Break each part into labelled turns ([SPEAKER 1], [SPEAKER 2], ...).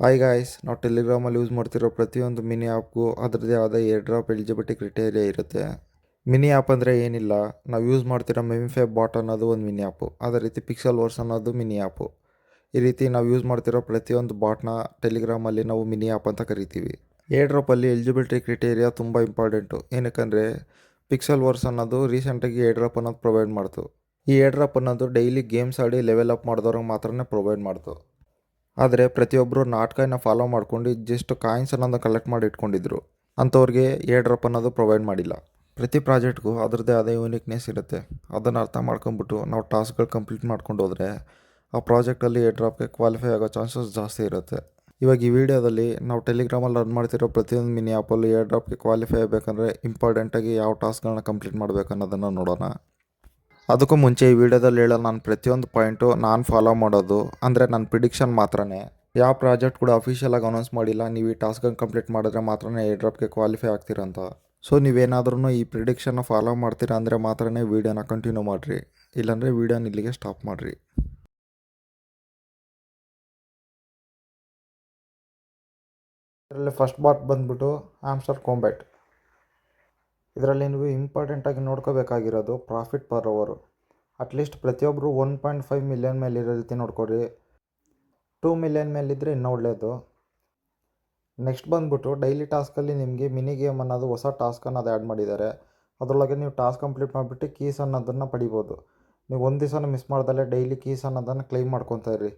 [SPEAKER 1] Hi guys, ನಾವು ಟೆಲಿಗ್ರಾಮಲ್ಲಿ use ಮಾಡ್ತಿರೋ ಪ್ರತಿಯೊಂದು ಮಿನಿ ಆ್ಯಪ್ಗೂ ಅದರದ್ದೇ ಆದ ಏರ್ ಡ್ರಾಪ್ ಎಲಿಜಿಬಿಲಿಟಿ ಕ್ರಿಟೇರಿಯಾ ಇರುತ್ತೆ. ಮಿನಿ ಆ್ಯಪ್ ಅಂದರೆ ಏನಿಲ್ಲ, ನಾವು ಯೂಸ್ ಮಾಡ್ತಿರೋ ಮೆಮಿಫೈ ಬಾಟ್ ಅನ್ನೋದು ಒಂದು ಮಿನಿ ಆ್ಯಪು. ಅದೇ ರೀತಿ ಪಿಕ್ಸೆಲ್ ವರ್ಸ್ ಅನ್ನೋದು ಮಿನಿ ಆ್ಯಪು. ಈ ರೀತಿ ನಾವು ಯೂಸ್ ಮಾಡ್ತಿರೋ ಪ್ರತಿಯೊಂದು ಬಾಟ್ನ ಟೆಲಿಗ್ರಾಮಲ್ಲಿ ನಾವು ಮಿನಿ ಆ್ಯಪ್ ಅಂತ ಕರಿತೀವಿ. ಏರ್ ಡ್ರಾಪಲ್ಲಿ ಎಲಿಜಿಬಿಲಿಟಿ ಕ್ರಿಟೇರಿಯಾ ತುಂಬ ಇಂಪಾರ್ಟೆಂಟು. ಏನಕ್ಕಂದರೆ ಪಿಕ್ಸೆಲ್ ವರ್ಸ್ ಅನ್ನೋದು ರೀಸೆಂಟಾಗಿ ಏರ್ ಡ್ರಾಪ್ ಅನ್ನೋದು ಪ್ರೊವೈಡ್ ಮಾಡ್ತು. ಈ ಏರ್ ಡ್ರಾಪ್ ಅನ್ನೋದು ಡೈಲಿ ಗೇಮ್ಸ್ ಆಡಿ ಲೆವೆಲ್ ಅಪ್ ಮಾಡಿದವ್ರಿಗೆ ಮಾತ್ರನೇ ಪ್ರೊವೈಡ್ ಮಾಡ್ತು. ಆದರೆ ಪ್ರತಿಯೊಬ್ಬರು ನಾಟಕನ ಫಾಲೋ ಮಾಡ್ಕೊಂಡು ಜಸ್ಟ್ ಕಾಯಿನ್ಸ್ ಅನ್ನೋದು ಕಲೆಕ್ಟ್ ಮಾಡಿ ಇಟ್ಕೊಂಡಿದ್ರು. ಅಂಥವ್ರಿಗೆ ಏರ್ ಡ್ರಾಪ್ ಅನ್ನೋದು ಪ್ರೊವೈಡ್ ಮಾಡಿಲ್ಲ. ಪ್ರತಿ ಪ್ರಾಜೆಕ್ಟ್ಗೂ ಅದರದ್ದೇ ಆದ ಯೂನಿಕ್ನೆಸ್ ಇರುತ್ತೆ. ಅದನ್ನು ಅರ್ಥ ಮಾಡ್ಕೊಂಬಿಟ್ಟು ನಾವು ಟಾಸ್ಕ್ಗಳು ಕಂಪ್ಲೀಟ್ ಮಾಡ್ಕೊಂಡು ಹೋದರೆ ಆ ಪ್ರಾಜೆಕ್ಟಲ್ಲಿ ಏರ್ ಡ್ರಾಪ್ಗೆ ಕ್ವಾಲಿಫೈ ಆಗೋ ಚಾನ್ಸಸ್ ಜಾಸ್ತಿ ಇರುತ್ತೆ. ಇವಾಗ ಈ ವಿಡಿಯೋದಲ್ಲಿ ನಾವು ಟೆಲಿಗ್ರಾಮಲ್ಲಿ ರನ್ ಮಾಡ್ತಿರೋ ಪ್ರತಿಯೊಂದು ಮಿನಿ ಆ್ಯಪಲ್ಲಿ ಏರ್ ಡ್ರಾಪ್ಗೆ ಕ್ವಾಲಿಫೈ ಆಗಬೇಕಂದ್ರೆ ಇಂಪಾರ್ಟೆಂಟಾಗಿ ಯಾವ ಟಾಸ್ಕ್ಗಳನ್ನ ಕಂಪ್ಲೀಟ್ ಮಾಡಬೇಕು ಅನ್ನೋದನ್ನು ನೋಡೋಣ. ಅದಕ್ಕೂ ಮುಂಚೆ ಈ ವಿಡಿಯೋದಲ್ಲಿ ಹೇಳೋ ನಾನು ಪ್ರತಿಯೊಂದು ಪಾಯಿಂಟು ನಾನು ಫಾಲೋ ಮಾಡೋದು ಅಂದರೆ ನನ್ನ ಪ್ರಿಡಿಕ್ಷನ್ ಮಾತ್ರನೇ. ಯಾವ ಪ್ರಾಜೆಕ್ಟ್ ಕೂಡ ಅಫಿಷಿಯಲಾಗಿ ಅನೌನ್ಸ್ ಮಾಡಿಲ್ಲ, ನೀವು ಈ ಟಾಸ್ಕನ್ನು ಕಂಪ್ಲೀಟ್ ಮಾಡಿದ್ರೆ ಮಾತ್ರನೇ ಏರ್ ಡ್ರಾಪ್ಗೆ ಕ್ವಾಲಿಫೈ ಆಗ್ತೀರಂತ. ಸೊ ನೀವೇನಾದ್ರೂ ಈ ಪ್ರಿಡಿಕ್ಷನ್ನ ಫಾಲೋ ಮಾಡ್ತೀರಾ ಅಂದರೆ ಮಾತ್ರನೇ ವೀಡಿಯೋನ ಕಂಟಿನ್ಯೂ ಮಾಡಿರಿ, ಇಲ್ಲಾಂದರೆ ವೀಡಿಯೋನ ಇಲ್ಲಿಗೆ ಸ್ಟಾಪ್ ಮಾಡಿರಿ. ಇದರಲ್ಲಿ ಫಸ್ಟ್ ಬಾಟ್ ಬಂದ್ಬಿಟ್ಟು ಹ್ಯಾಮ್ಸ್ಟರ್ ಕಾಂಬ್ಯಾಟ್. ಇದರಲ್ಲಿ ನೀವು ಇಂಪಾರ್ಟೆಂಟಾಗಿ ನೋಡ್ಕೋಬೇಕಾಗಿರೋದು ಪ್ರಾಫಿಟ್ ಪರ್ ಅವರು. ಅಟ್ಲೀಸ್ಟ್ ಪ್ರತಿಯೊಬ್ಬರು 1.5 ಮಿಲಿಯನ್ ಮೇಲೆ ಇರೋ ರೀತಿ ನೋಡ್ಕೊರಿ. 2 ಮಿಲಿಯನ್ ಮೇಲಿದ್ದರೆ ಇನ್ನೂ ಒಳ್ಳೆಯದು. ನೆಕ್ಸ್ಟ್ ಬಂದ್ಬಿಟ್ಟು ಡೈಲಿ ಟಾಸ್ಕಲ್ಲಿ ನಿಮಗೆ ಮಿನಿ ಗೇಮ್ ಅನ್ನೋದು ಹೊಸ ಟಾಸ್ಕ್ ಅನ್ನೋದು ಆ್ಯಡ್ ಮಾಡಿದ್ದಾರೆ. ಅದರೊಳಗೆ ನೀವು ಟಾಸ್ಕ್ ಕಂಪ್ಲೀಟ್ ಮಾಡಿಬಿಟ್ಟು ಕೀಸ್ ಅನ್ನೋದನ್ನು ಪಡಿಬೋದು. ನೀವು ಒಂದು ದಿವಸನೂ ಮಿಸ್ ಮಾಡ್ದಲ್ಲೇ ಡೈಲಿ ಕೀಸ್ ಅನ್ನೋದನ್ನು ಕ್ಲೈಮ್ ಮಾಡ್ಕೊತಾ ಇರ್ರಿ.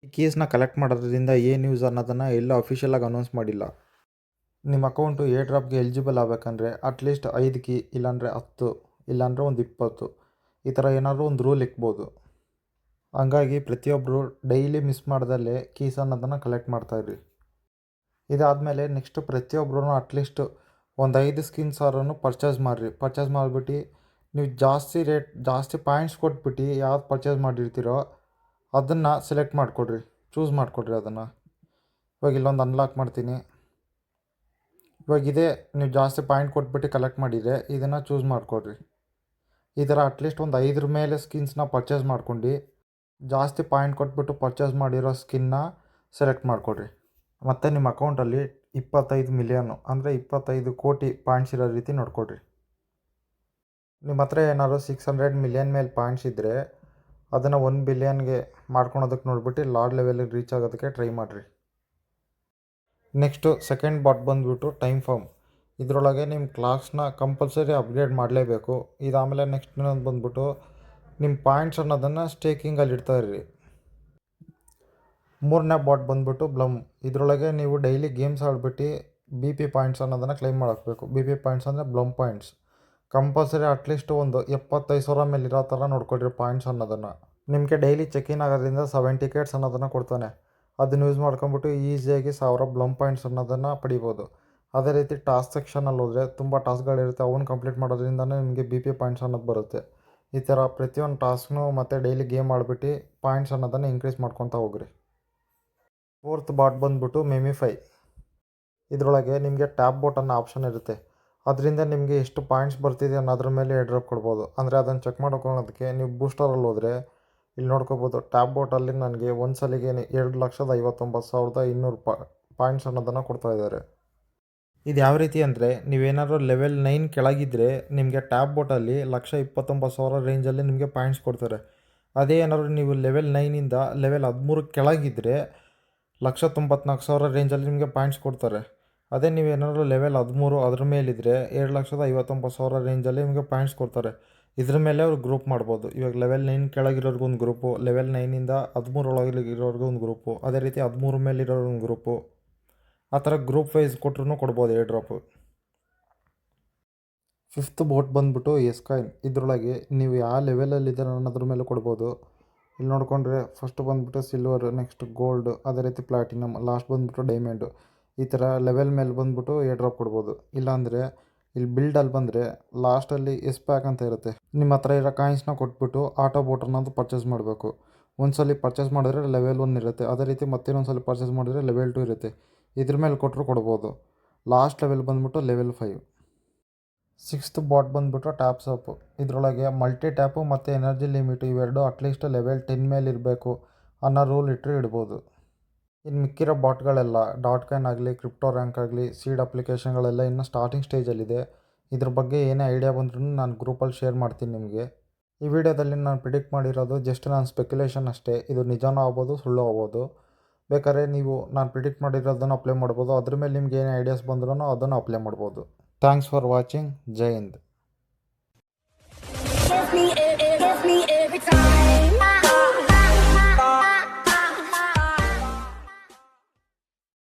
[SPEAKER 1] ಈ ಕೀಸ್ನ ಕಲೆಕ್ಟ್ ಮಾಡೋದ್ರಿಂದ ಏನು ಯೂಸ್ ಅನ್ನೋದನ್ನು ಎಲ್ಲೂ ಅಫಿಷಿಯಲಾಗಿ ಅನೌನ್ಸ್ ಮಾಡಿಲ್ಲ. ನಿಮ್ಮ ಅಕೌಂಟು ಏರ್ ಡ್ರಾಪ್ಗೆ ಎಲಿಜಿಬಲ್ ಆಗಬೇಕಂದ್ರೆ ಅಟ್ಲೀಸ್ಟ್ 5 ಕೀ, ಇಲ್ಲಾಂದರೆ 10, ಇಲ್ಲಾಂದರೆ ಒಂದು 20, ಈ ಥರ ಏನಾದರೂ ಒಂದು ರೂಲ್ ಇಕ್ಬೋದು. ಹಂಗಾಗಿ ಪ್ರತಿಯೊಬ್ಬರು ಡೈಲಿ ಮಿಸ್ ಮಾಡ್ದಲ್ಲೇ ಕೀಸ್ ಅನ್ನೋದನ್ನು ಕಲೆಕ್ಟ್ ಮಾಡ್ತಾಯಿರ್ರಿ. ಇದಾದಮೇಲೆ ನೆಕ್ಸ್ಟು ಪ್ರತಿಯೊಬ್ಬರೂ ಅಟ್ಲೀಸ್ಟ್ ಒಂದು 5 ಸ್ಕಿನ್ಸ್ ಆದ್ರೂ ಪರ್ಚೇಸ್ ಮಾಡಿರಿ. ಪರ್ಚೇಸ್ ಮಾಡಿಬಿಟ್ಟು ನೀವು ಜಾಸ್ತಿ ಪಾಯಿಂಟ್ಸ್ ಕೊಟ್ಬಿಟ್ಟು ಯಾವ್ದು ಪರ್ಚೇಸ್ ಮಾಡಿರ್ತೀರೋ ಅದನ್ನು ಸೆಲೆಕ್ಟ್ ಮಾಡಿಕೊಡ್ರಿ, ಚೂಸ್ ಮಾಡಿಕೊಡ್ರಿ ಅದನ್ನು. ಇವಾಗ ಇಲ್ಲೊಂದು ಅನ್ಲಾಕ್ ಮಾಡ್ತೀನಿ. ಇವಾಗ ಇದೇ ನೀವು ಜಾಸ್ತಿ ಪಾಯಿಂಟ್ ಕೊಟ್ಬಿಟ್ಟು ಕಲೆಕ್ಟ್ ಮಾಡಿದರೆ ಇದನ್ನು ಚೂಸ್ ಮಾಡಿಕೊಡ್ರಿ. ಈ ಥರ ಅಟ್ಲೀಸ್ಟ್ ಒಂದು 5 ಮೇಲೆ ಸ್ಕಿನ್ಸ್ನ ಪರ್ಚೇಸ್ ಮಾಡ್ಕೊಂಡು ಜಾಸ್ತಿ ಪಾಯಿಂಟ್ ಕೊಟ್ಬಿಟ್ಟು ಪರ್ಚೇಸ್ ಮಾಡಿರೋ ಸ್ಕಿನ್ನ ಸೆಲೆಕ್ಟ್ ಮಾಡಿಕೊಡ್ರಿ. ಮತ್ತು ನಿಮ್ಮ ಅಕೌಂಟಲ್ಲಿ 25 ಮಿಲಿಯನು ಅಂದರೆ 25 ಕೋಟಿ ಪಾಯಿಂಟ್ಸ್ ಇರೋ ರೀತಿ ನೋಡ್ಕೊಡ್ರಿ. ನಿಮ್ಮ ಹತ್ರ ಏನಾದ್ರು 600 ಮಿಲಿಯನ್ ಮೇಲೆ ಪಾಯಿಂಟ್ಸ್ ಇದ್ದರೆ ಅದನ್ನು 1 ಬಿಲಿಯನ್ಗೆ ಮಾಡ್ಕೊಳೋದಕ್ಕೆ ನೋಡ್ಬಿಟ್ಟು ಲಾರ್ಡ್ ಲೆವೆಲಿಗೆ ರೀಚ್ ಆಗೋದಕ್ಕೆ ಟ್ರೈ ಮಾಡಿರಿ. ನೆಕ್ಸ್ಟು ಸೆಕೆಂಡ್ ಬಾಟ್ ಬಂದುಬಿಟ್ಟು ಟೈಮ್ ಫಾರ್ಮ್. ಇದರೊಳಗೆ ನಿಮ್ಮ ಕ್ಲಾಕ್ಸ್ನ ಕಂಪಲ್ಸರಿ ಅಪ್ಗ್ರೇಡ್ ಮಾಡಲೇಬೇಕು. ಇದಾದಮೇಲೆ ನೆಕ್ಸ್ಟ್ ಇನ್ನೊಂದು ಬಂದುಬಿಟ್ಟು ನಿಮ್ಮ ಪಾಯಿಂಟ್ಸ್ ಅನ್ನೋದನ್ನು ಸ್ಟೇಕಿಂಗಲ್ಲಿ ಇಡ್ತಾ ಇರ್ರಿ. ಮೂರನೇ ಬಾಟ್ ಬಂದುಬಿಟ್ಟು ಬ್ಲಮ್. ಇದರೊಳಗೆ ನೀವು ಡೈಲಿ ಗೇಮ್ಸ್ ಆಡ್ಬಿಟ್ಟು BP ಪಾಯಿಂಟ್ಸ್ ಅನ್ನೋದನ್ನು ಕ್ಲೈಮ್ ಮಾಡಬೇಕು. BP ಪಾಯಿಂಟ್ಸ್ ಅಂದರೆ ಬ್ಲಮ್ ಪಾಯಿಂಟ್ಸ್. ಕಂಪಲ್ಸರಿ ಅಟ್ಲೀಸ್ಟ್ ಒಂದು 75,000 ಮೇಲೆ ಇರೋ ಥರ ನೋಡ್ಕೊಳ್ರಿ ಪಾಯಿಂಟ್ಸ್ ಅನ್ನೋದನ್ನು. ನಿಮಗೆ ಡೈಲಿ ಚೆಕ್-ಇನ್ ಆಗೋದ್ರಿಂದ 7 ಟಿಕೆಟ್ಸ್ ಅನ್ನೋದನ್ನು ಕೊಡ್ತಾನೆ. ಅದನ್ನು ಯೂಸ್ ಮಾಡ್ಕೊಂಬಿಟ್ಟು ಈಸಿಯಾಗಿ 1000 ಬ್ಲಮ್ ಪಾಯಿಂಟ್ಸ್ ಅನ್ನೋದನ್ನು ಪಡಿಬೋದು. ಅದೇ ರೀತಿ ಟಾಸ್ಕ್ ಸೆಕ್ಷನಲ್ಲಿ ಹೋದರೆ ತುಂಬ ಟಾಸ್ಕ್ಗಳಿರುತ್ತೆ, ಅವನ್ನ ಕಂಪ್ಲೀಟ್ ಮಾಡೋದ್ರಿಂದನೇ ನಿಮಗೆ BP ಪಾಯಿಂಟ್ಸ್ ಅನ್ನೋದು ಬರುತ್ತೆ. ಈ ಥರ ಪ್ರತಿಯೊಂದು ಟಾಸ್ಕ್ನು ಮತ್ತು ಡೈಲಿ ಗೇಮ್ ಆಡ್ಬಿಟ್ಟು ಪಾಯಿಂಟ್ಸ್ ಅನ್ನೋದನ್ನು ಇನ್ಕ್ರೀಸ್ ಮಾಡ್ಕೊತಾ ಹೋಗ್ರಿ. ಫೋರ್ತ್ ಬಾಟ್ ಬಂದುಬಿಟ್ಟು ಮೆಮಿಫೈ. ಇದರೊಳಗೆ ನಿಮಗೆ ಟ್ಯಾಪ್ ಬೋಟ್ ಅನ್ನೋ ಆಪ್ಷನ್ ಇರುತ್ತೆ. ಅದರಿಂದ ನಿಮಗೆ ಎಷ್ಟು ಪಾಯಿಂಟ್ಸ್ ಬರ್ತಿದೆ ಅನ್ನೋದ್ರ ಮೇಲೆ ಏರ್ ಡ್ರಾಪ್ ಕೊಡ್ಬೋದು. ಅಂದರೆ ಅದನ್ನು ಚೆಕ್ ಮಾಡ್ಕೊಳ್ಳೋದಕ್ಕೆ ನೀವು ಬೂಸ್ಟರಲ್ಲಿ ಹೋದರೆ ಇಲ್ಲಿ ನೋಡ್ಕೋಬೋದು. ಟ್ಯಾಪ್ ಬೋಟಲ್ಲಿ ನನಗೆ ಒಂದು ಸಲಿಗೆ 2,59,200 ಪಾಯಿಂಟ್ಸ್ ಅನ್ನೋದನ್ನು ಕೊಡ್ತಾಯಿದ್ದಾರೆ. ಇದು ಯಾವ ರೀತಿ ಅಂದರೆ ನೀವೇನಾದರೂ ಲೆವೆಲ್ 9 ಕೆಳಗಿದ್ದರೆ ನಿಮಗೆ ಟ್ಯಾಪ್ ಬೋಟಲ್ಲಿ 1,29,000 ರೇಂಜಲ್ಲಿ ನಿಮಗೆ ಪಾಯಿಂಟ್ಸ್ ಕೊಡ್ತಾರೆ. ಅದೇ ಏನಾದರೂ ನೀವು ಲೆವೆಲ್ 9ಇಂದ ಲೆವೆಲ್ 13 ಕೆಳಗಿದ್ದರೆ 1,94,000 ರೇಂಜಲ್ಲಿ ನಿಮಗೆ ಪಾಯಿಂಟ್ಸ್ ಕೊಡ್ತಾರೆ. ಅದೇ ನೀವೇನಾದರೂ ಲೆವೆಲ್ 13 ಅದ್ರ ಮೇಲಿದ್ದರೆ 2,59,000 ರೇಂಜಲ್ಲಿ ನಿಮಗೆ ಪಾಯಿಂಟ್ಸ್ ಕೊಡ್ತಾರೆ. ಇದ್ರ ಮೇಲೆ ಅವ್ರು ಗ್ರೂಪ್ ಮಾಡ್ಬೋದು. ಇವಾಗ ಲೆವೆಲ್ 9 ಕೆಳಗಿರೋರ್ಗೆ ಒಂದು ಗ್ರೂಪು, ಲೆವೆಲ್ 9ಇಂದ 13 ಒಳಗಿರೋರ್ಗೆ ಒಂದು ಗ್ರೂಪು, ಅದೇ ರೀತಿ 13 ಮೇಲಿರೋರ್ಗೆ ಒಂದು ಗ್ರೂಪು, ಆ ಥರ ಗ್ರೂಪ್ ವೈಸ್ ಕೊಟ್ಟರು ಕೊಡ್ಬೋದು ಏರ್ ಡ್ರಾಪು. ಫಿಫ್ತ್ ಬೋಟ್ ಬಂದುಬಿಟ್ಟು ಎಸ್ಕಾಯಿನ್. ಇದರೊಳಗೆ ನೀವು ಯಾವ ಲೆವೆಲಲ್ಲಿದ್ದೀರ ಅನ್ನೋದ್ರ ಮೇಲೆ ಕೊಡ್ಬೋದು. ಇಲ್ಲಿ ನೋಡಿಕೊಂಡ್ರೆ ಫಸ್ಟ್ ಬಂದುಬಿಟ್ಟು ಸಿಲ್ವರು, ನೆಕ್ಸ್ಟ್ ಗೋಲ್ಡು, ಅದೇ ರೀತಿ ಪ್ಲಾಟಿನಮ್, ಲಾಸ್ಟ್ ಬಂದುಬಿಟ್ಟು ಡೈಮಂಡು. ಈ ಥರ ಲೆವೆಲ್ ಮೇಲೆ ಬಂದುಬಿಟ್ಟು ಏರ್ ಡ್ರಾಪ್ ಕೊಡ್ಬೋದು. ಇಲ್ಲಾಂದರೆ ಇಲ್ಲಿ ಬಿಲ್ಡಲ್ಲಿ ಬಂದರೆ ಲಾಸ್ಟಲ್ಲಿ ಪ್ಯಾಕ್ ಅಂತ ಇರುತ್ತೆ. ನಿಮ್ಮ ಹತ್ರ ಇರೋ ಕಾಯಿನ್ಸ್ನ ಕೊಟ್ಬಿಟ್ಟು ಆಟೋ ಬೋಟ್ ಅನ್ನೋದು ಪರ್ಚೇಸ್ ಮಾಡಬೇಕು. ಒಂದು ಸಲ ಪರ್ಚೇಸ್ ಮಾಡಿದ್ರೆ ಲೆವೆಲ್ 1 ಇರುತ್ತೆ, ಅದೇ ರೀತಿ ಮತ್ತಿನ್ನೊಂದು ಸಲ ಪರ್ಚೇಸ್ ಮಾಡಿದ್ರೆ ಲೆವೆಲ್ 2 ಇರುತ್ತೆ. ಇದ್ರ ಮೇಲೆ ಕೊಟ್ಟರು ಕೊಡ್ಬೋದು. ಲಾಸ್ಟ್ ಲೆವೆಲ್ ಬಂದುಬಿಟ್ಟು ಲೆವೆಲ್ 5. ಸಿಕ್ಸ್ತ್ ಬಾಟ್ ಬಂದುಬಿಟ್ಟು ಟ್ಯಾಪ್ ಸೋಪು. ಇದರೊಳಗೆ ಮಲ್ಟಿ ಟ್ಯಾಪು ಮತ್ತು ಎನರ್ಜಿ ಲಿಮಿಟು ಇವೆರಡು ಅಟ್ಲೀಸ್ಟ್ ಲೆವೆಲ್ 10 ಮೇಲೆ ಇರಬೇಕು ಅನ್ನೋ ರೂಲ್ ಇಟ್ಟರೆ ಇಡ್ಬೋದು. ಇನ್ನು ಮಿಕ್ಕಿರೋ ಬಾಟ್ಗಳೆಲ್ಲ ಡಾಟ್ ಕಾಯಿನ್ ಆಗಲಿ ಕ್ರಿಪ್ಟೋ ರ್ಯಾಂಕ್ ಆಗಲಿ ಸೀಡ್ ಅಪ್ಲಿಕೇಶನ್ಗಳೆಲ್ಲ ಇನ್ನೂ ಸ್ಟಾರ್ಟಿಂಗ್ ಸ್ಟೇಜಲ್ಲಿದೆ. ಇದ್ರ ಬಗ್ಗೆ ಏನೇ ಐಡಿಯಾ ಬಂದ್ರೂ ನಾನು ಗ್ರೂಪಲ್ಲಿ ಶೇರ್ ಮಾಡ್ತೀನಿ ನಿಮಗೆ. ಈ ವಿಡಿಯೋದಲ್ಲಿ ನಾನು ಪ್ರಿಡಿಕ್ಟ್ ಮಾಡಿರೋದು ಜಸ್ಟ್ ನಾನು ಸ್ಪೆಕ್ಯುಲೇಷನ್ ಅಷ್ಟೇ. ಇದು ನಿಜನೂ ಆಗ್ಬೋದು, ಸುಳ್ಳು ಆಗ್ಬೋದು. ಬೇಕಾದ್ರೆ ನೀವು ನಾನು ಪ್ರಿಡಿಕ್ಟ್ ಮಾಡಿರೋದನ್ನು ಅಪ್ಲೈ ಮಾಡ್ಬೋದು. ಅದ್ರ ಮೇಲೆ ನಿಮ್ಗೆ ಏನೇ ಐಡಿಯಾಸ್ ಬಂದ್ರೂ ಅದನ್ನು ಅಪ್ಲೈ ಮಾಡ್ಬೋದು. Thanks for watching. Jai Hind.